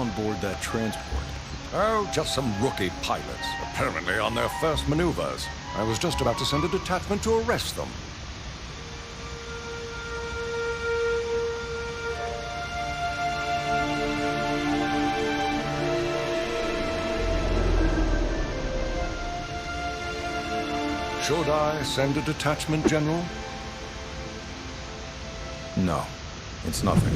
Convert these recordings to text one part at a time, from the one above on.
on board that transport? Oh, just some rookie pilots, apparently on their first maneuvers. I was just about to send a detachment to arrest them. Should I send a detachment, General? No, it's nothing.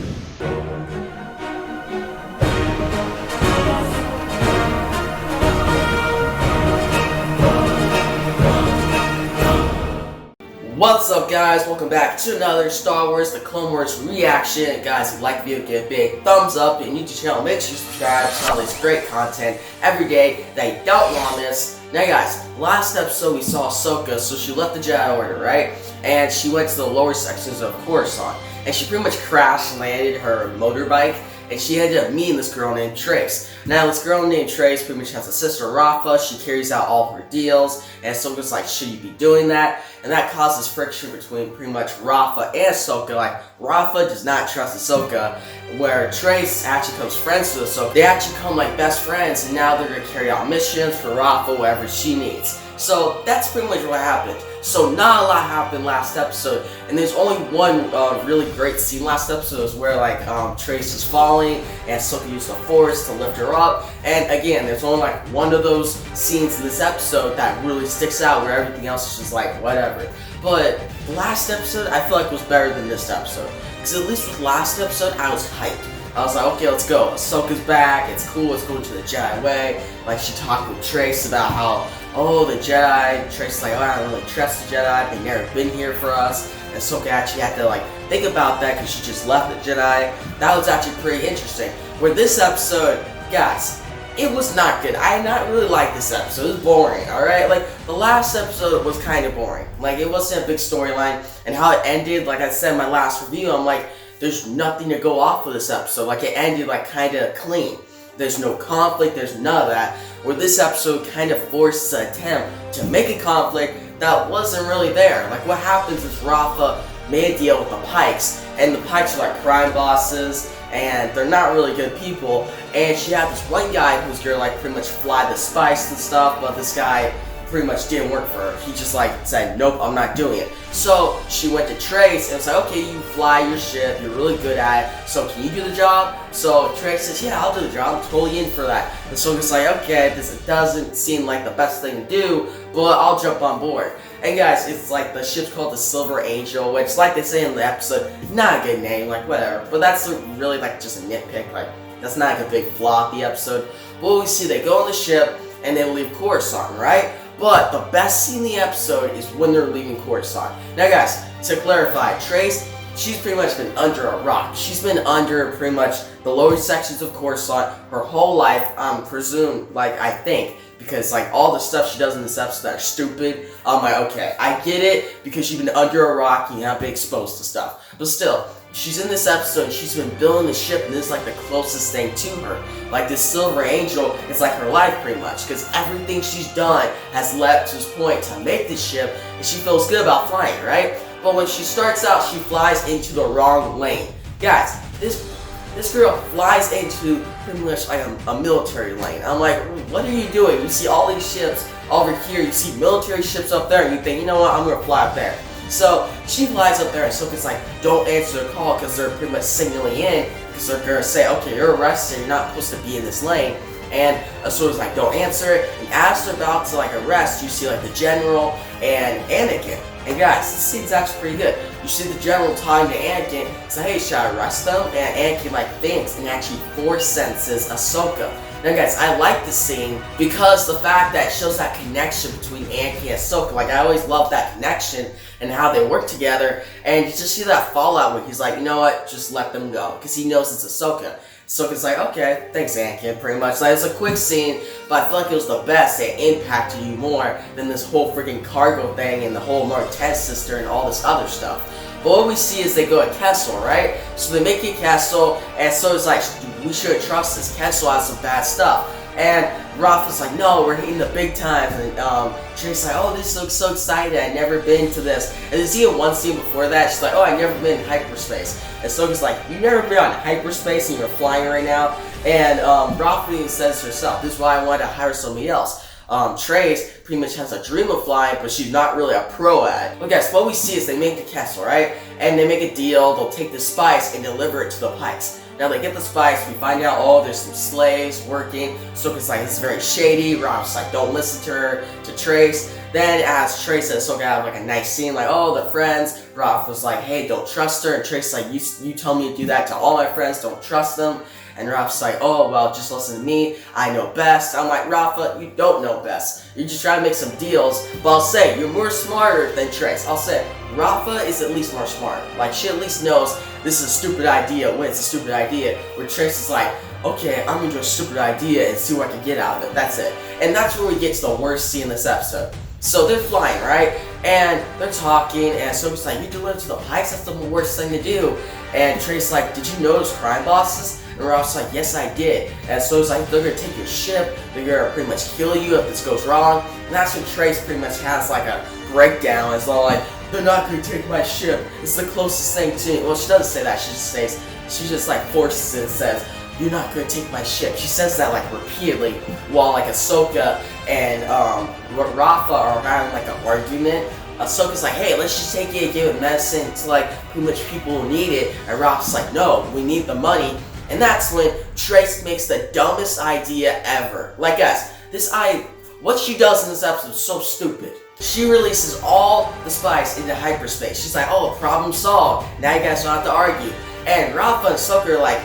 What's up, guys? Welcome back to another Star Wars The Clone Wars reaction. Guys, if you like the video, give a big thumbs up. If you're new to the channel, make sure you subscribe to all this great content every day that you don't want to miss. Now guys, last episode we saw Ahsoka, so she left the Jedi Order, right? And she went to the lower sections of Coruscant. And she pretty much crash landed her motorbike, and she ended up meeting this girl named Trace. Now this girl named Trace pretty much has a sister, Rafa. She carries out all her deals, and Ahsoka's like, should you be doing that? And that causes friction between pretty much Rafa and Ahsoka. Like, Rafa does not trust Ahsoka, where Trace actually becomes friends with Ahsoka. They actually become like best friends, and now they're going to carry out missions for Rafa wherever she needs. So that's pretty much what happened. So not a lot happened last episode, and there's only one really great scene last episode is where like Trace is falling and Ahsoka used the Force to lift her up. And again, there's only like one of those scenes in this episode that really sticks out, where everything else is just like whatever. But the last episode I feel like was better than this episode, because at least with last episode I was hyped. I was like, okay, let's go. Ahsoka's back. It's cool. Let's go to the Jedi way. Like, she talked with Trace about how, oh, the Jedi. Trace is like, oh, I don't really trust the Jedi. They've never been here for us. And Ahsoka actually had to, like, think about that because she just left the Jedi. That was actually pretty interesting. Where this episode, guys, it was not good. I did not really like this episode. It was boring, alright? Like, the last episode was kind of boring. Like, it wasn't a big storyline. And how it ended, like I said in my last review, I'm like, there's nothing to go off of this episode. Like, it ended like kind of clean. There's no conflict, there's none of that. Where this episode kind of forces an attempt to make a conflict that wasn't really there. Like, what happens is Rafa made a deal with the Pikes, and the Pikes are like crime bosses, and they're not really good people. And she had this one guy who's gonna like pretty much fly the spice and stuff, but this guy pretty much didn't work for her. He just like said, nope, I'm not doing it. So she went to Trace and was like, okay, you fly your ship, you're really good at it, so can you do the job? So Trace says, yeah, I'll do the job, I'm totally in for that. And so it's like, okay, this doesn't seem like the best thing to do, but I'll jump on board. And guys, it's like the ship's called the Silver Angel, which, like they say in the episode, not a good name, like whatever. But that's really like just a nitpick, like that's not like a big flaw of the episode. But we see they go on the ship and they leave Coruscant, right? But the best scene in the episode is when they're leaving Coruscant. Now guys, to clarify, Trace, she's pretty much been under a rock. She's been under pretty much the lower sections of Coruscant her whole life, presumed, like I think, because like all the stuff she does in this episode that are stupid, I'm like, okay, I get it, because she's been under a rock and you have been exposed to stuff. But still, she's in this episode and she's been building the ship, and this is like the closest thing to her. Like this Silver Angel is like her life pretty much, because everything she's done has led to this point to make this ship, and she feels good about flying, right? But when she starts out, she flies into the wrong lane. Guys, this girl flies into pretty much like a military lane. I'm like, what are you doing? You see all these ships over here, you see military ships up there, and you think, you know what, I'm gonna fly up there. So she flies up there, and Ahsoka's like, don't answer the call, because they're pretty much signaling in, because they're gonna say, okay, you're arrested, you're not supposed to be in this lane. And Ahsoka's like, don't answer it. And as they're about to like arrest, you see like the general and Anakin. And guys, this scene's actually pretty good. You see the general talking to Anakin, say, hey, should I arrest them? And Anakin like thinks and actually force senses Ahsoka. Now guys, I like this scene because the fact that it shows that connection between Anakin and Ahsoka. Like, I always love that connection and how they work together. And you just see that fallout where he's like, you know what, just let them go, because he knows it's Ahsoka. Ahsoka's like, okay, thanks Anakin, pretty much. Like, it's a quick scene, but I feel like it was the best. It impacted you more than this whole freaking cargo thing and the whole Martez sister and all this other stuff. But what we see is they go to Kessel, right? So they make it Kessel, and so it's like, we shouldn't trust this. Kessel has some bad stuff. And Raph was like, no, we're hitting the big times. And Trace's like, oh, this looks so exciting. I've never been to this. And there's even one scene before that. She's like, oh, I've never been in hyperspace. And Ahsoka's like, you've never been on hyperspace and you're flying right now? And Raph even says herself, this is why I wanted to hire somebody else. Trace pretty much has a dream of flying, but she's not really a pro at it. But guys, what we see is they make the castle, right? And they make a deal, they'll take the spice and deliver it to the Pikes. Now they get the spice, we find out, oh, there's some slaves working. Ahsoka's like, this is very shady. Rob's like, don't listen to her, to Trace. Then as Trace and Ahsoka have like a nice scene, like, oh, they're friends. Raph was like, hey, don't trust her. And Trace's like, you tell me to do that to all my friends, don't trust them. And Raph's like, oh, well, just listen to me. I know best. I'm like, Rafa, you don't know best. You're just trying to make some deals. But I'll say, you're more smarter than Trace. I'll say, Rafa is at least more smart. Like, she at least knows this is a stupid idea when it's a stupid idea. Where Trace is like, okay, I'm gonna do a stupid idea and see what I can get out of it. That's it. And that's where we get to the worst scene in this episode. So they're flying, right? And they're talking, and Ahsoka's like, you deliver to the Pikes? That's the worst thing to do. And Trace's like, did you notice crime bosses? And Ralph's like, yes, I did. And so it's like, they're gonna take your ship, they're gonna pretty much kill you if this goes wrong. And that's when Trace pretty much has like a breakdown. It's all like, they're not gonna take my ship. It's the closest thing to, well, she doesn't say that, she just says, she just like forces it and says, you're not gonna take my ship. She says that like repeatedly, while like Ahsoka and Rafa are having like an argument. Ahsoka's like, hey, let's just take it and give it medicine to like pretty much people who need it. And Rafa's like, no, we need the money. And that's when Trace makes the dumbest idea ever. Like guys, what she does in this episode is so stupid. She releases all the spice into hyperspace. She's like, oh, problem solved. Now you guys don't have to argue. And Rafa and Ahsoka are like,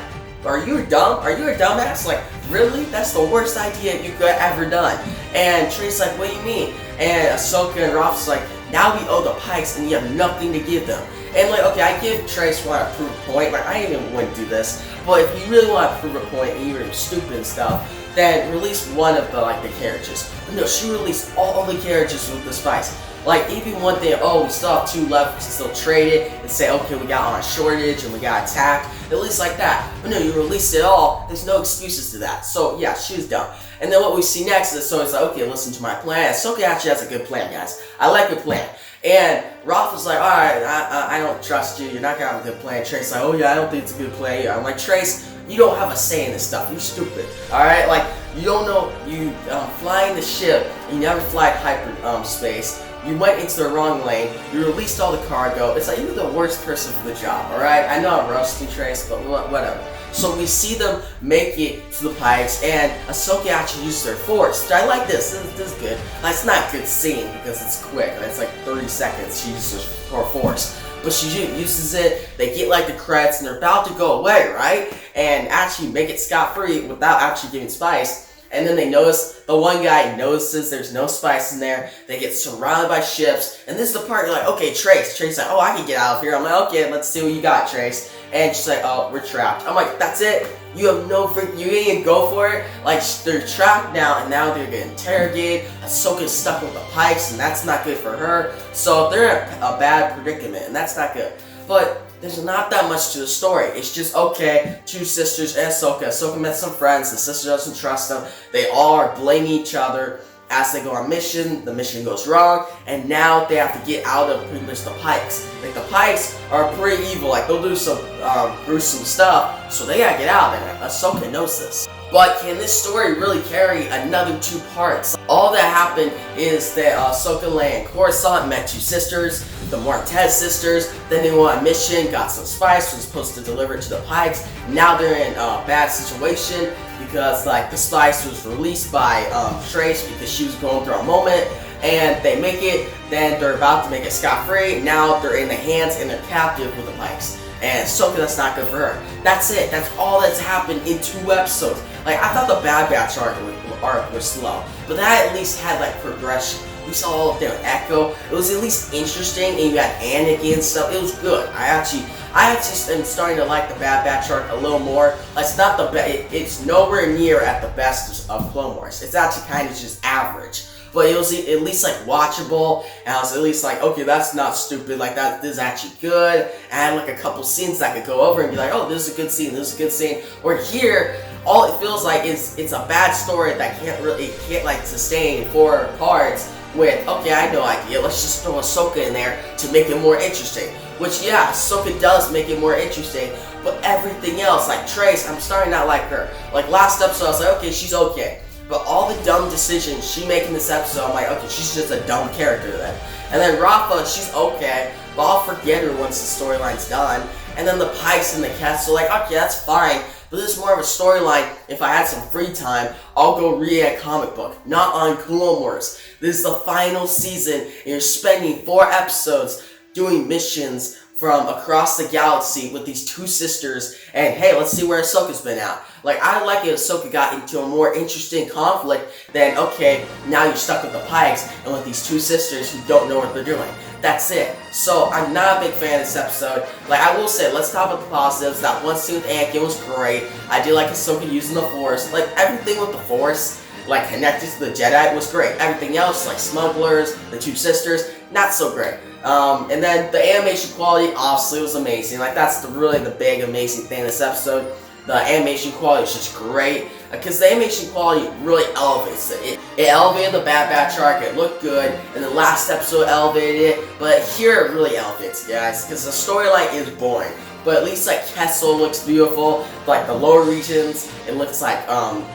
are you dumb? Are you a dumbass? Like, really? That's the worst idea you could have ever done. And Trace's like, what do you mean? And Ahsoka and Rafa's like, now we owe the Pikes and you have nothing to give them. And like, okay, I give Trace want to prove a point. Like, I even wouldn't do this. But if you really want to prove a point and you're stupid and stuff, then release one of the carriages. But no, she released all the carriages with the spice. Like, even one thing, oh, we still have 2 left, we can still trade it and say, okay, we got on a shortage and we got attacked. At least like that. But no, you released it all, there's no excuses to that. So yeah, she was dumb. And then what we see next is Ahsoka's like, okay, listen to my plan. Ahsoka actually has a good plan, guys. I like a plan. And Raph was like, alright, I don't trust you, you're not gonna have a good plan. Trace's like, oh yeah, I don't think it's a good plan. I'm like, Trace, you don't have a say in this stuff, you're stupid. Alright, like, you don't know, you flying the ship, you never fly hyperspace. You went into the wrong lane, you released all the cargo. It's like, you're the worst person for the job, alright? I know I'm roasting Trace, but whatever. So we see them make it to the Pikes, and Ahsoka actually uses their force. I like this. This is good. It's not a good scene because it's quick. It's like 30 seconds she uses her force. But she uses it, they get like the credits, and they're about to go away, right? And actually make it scot-free without actually giving spice. And then they notice, the one guy notices there's no spice in there. They get surrounded by ships. And this is the part you're like, okay, Trace. Trace's like, oh, I can get out of here. I'm like, okay, let's see what you got, Trace. And she's like, oh, we're trapped. I'm like, that's it? You have no you didn't even go for it? Like, they're trapped now, and now they're getting interrogated. Ahsoka's stuck with the Pikes, and that's not good for her. So they're in a bad predicament, and that's not good. But there's not that much to the story. It's just, okay, 2 sisters and Ahsoka. Ahsoka met some friends, the sister doesn't trust them. They all are blaming each other. As they go on mission, the mission goes wrong, and now they have to get out of pretty much the Pikes. Like, the Pikes are pretty evil, like, they'll do some gruesome stuff, so they gotta get out of there. Ahsoka knows this. But can this story really carry another 2 parts? All that happened is that Ahsoka landed in Coruscant, met 2 sisters, the Martez sisters, then they went on a mission, got some spice, was supposed to deliver it to the Pikes. Now they're in a bad situation because like the spice was released by Trace because she was going through a moment, and they make it, then they're about to make it scot-free. Now they're in the hands and they're captive with the Pikes. And Ahsoka, that's not good for her. That's it. That's all that's happened in 2 episodes. Like, I thought the Bad Batch arc was slow, but that at least had like progression. We saw all of their Echo. It was at least interesting, and you got Anakin and stuff. It was good. I actually am starting to like the Bad Batch arc a little more. It's not the best. It's nowhere near at the best of Clone Wars. It's actually kind of just average. But it was at least like watchable, and I was at least like, okay, that's not stupid, like this is actually good. And I had like a couple scenes that I could go over and be like, oh, this is a good scene, this is a good scene. Or here, all it feels like is it's a bad story that can't like sustain 4 parts with, okay, I have no idea, let's just throw Ahsoka in there to make it more interesting. Which, yeah, Ahsoka does make it more interesting, but everything else, like Trace, I'm starting to not like her. Like last episode, I was like, okay, she's okay. But all the dumb decisions she makes in this episode, I'm like, okay, she's just a dumb character then. And then Rafa, she's okay, but I'll forget her once the storyline's done. And then the Pikes and the Castle, like, okay, that's fine. But this is more of a storyline. If I had some free time, I'll go read a comic book, not on Clone Wars. This is the final season, and you're spending 4 episodes doing missions from across the galaxy with these 2 sisters, and hey, let's see where Ahsoka's been at. Like, I like it Ahsoka got into a more interesting conflict than, okay, now you're stuck with the Pikes and with these 2 sisters who don't know what they're doing. That's it. So, I'm not a big fan of this episode. Like, I will say, let's talk about the positives. That one scene with Anakin was great. I did like Ahsoka using the Force. Like, everything with the Force, like, connected to the Jedi was great. Everything else, like smugglers, the 2 sisters, not so great. And then the animation quality obviously was amazing. Like, that's really the big amazing thing in this episode. The animation quality is just great, because the animation quality really elevates it. It elevated the Bad Batch arc, it looked good, and the last episode elevated it, but here it really elevates it, guys, because the storyline is boring. But at least like Kessel looks beautiful, like the lower regions, it looks like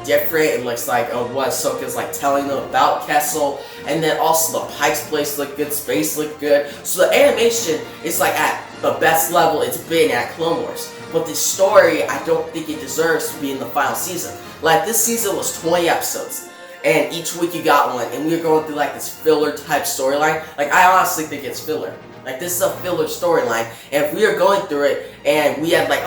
different. It looks like what Ahsoka's like telling them about Kessel, and then also the Pike's place looked good, space looked good. So the animation is like at the best level it's been at Clone Wars. But this story, I don't think it deserves to be in the final season. Like, this season was 20 episodes, and each week you got one, and we were going through like this filler type storyline. Like, I honestly think it's filler. Like, this is a filler storyline, and if we are going through it, and we had like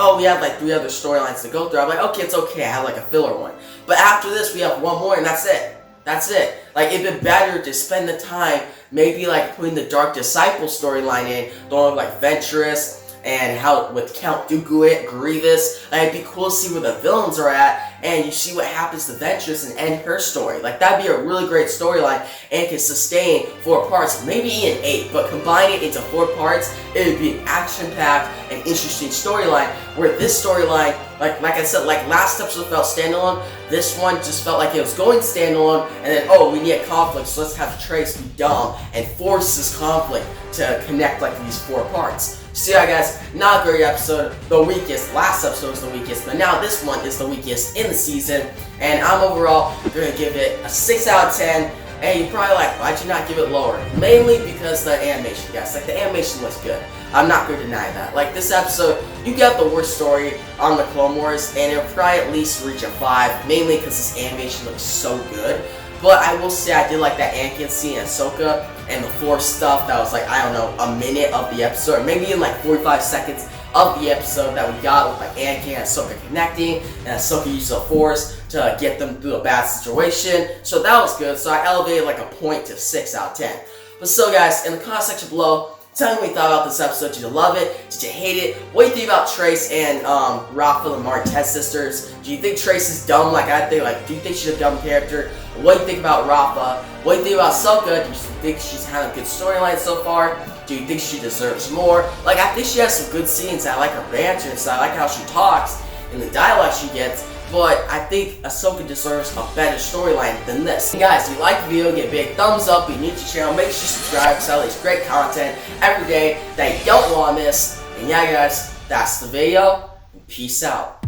3 other storylines to go through, I'm like, okay, it's okay, I have like a filler one. But after this, we have one more, and that's it. That's it. Like, it'd been better to spend the time, maybe like putting the Dark Disciple storyline in, throwing like Ventress, and how with Count Dooku, Grievous, like, it'd be cool to see where the villains are at, and you see what happens to Ventress and end her story. Like, that'd be a really great storyline, and can sustain 4 parts, maybe even 8, but combine it into 4 parts, it would be an action-packed and interesting storyline, where this storyline, like I said, like last episode felt standalone, this one just felt like it was going standalone, and then, oh, we need a conflict, so let's have Trace be dumb, and force this conflict to connect like these 4 parts. So yeah, guys, not a great episode, the weakest. Last episode was the weakest, but now this one is the weakest in the season, and I'm overall going to give it a 6 out of 10, and you're probably like, why'd you not give it lower? Mainly because the animation, guys. Like, the animation looks good. I'm not going to deny that. Like, this episode, you got the worst story on the Clone Wars, and it'll probably at least reach a 5, mainly because this animation looks so good. But I will say I did like that Anakin scene in Ahsoka and the Force stuff that was like, I don't know, a minute of the episode, maybe in like 45 seconds of the episode that we got with like Anakin and Ahsoka connecting, and Ahsoka uses the Force to get them through a bad situation. So that was good. So I elevated like a point to 6 out of 10. But still, guys, in the comment section below, tell me what you thought about this episode. Did you love it? Did you hate it? What do you think about Trace and Rafa, the Martez sisters? Do you think Trace is dumb like I think? Like, do you think she's a dumb character? What do you think about Rafa? What do you think about Ahsoka? Do you think she's had a good storyline so far? Do you think she deserves more? Like, I think she has some good scenes. I like her banter and stuff. I like how she talks and the dialogue she gets. But I think Ahsoka deserves a better storyline than this. Guys, if you like the video, give a big thumbs up. If you're new to the channel, make sure you subscribe because I have this great content every day that you don't want to miss. And yeah, guys, that's the video. Peace out.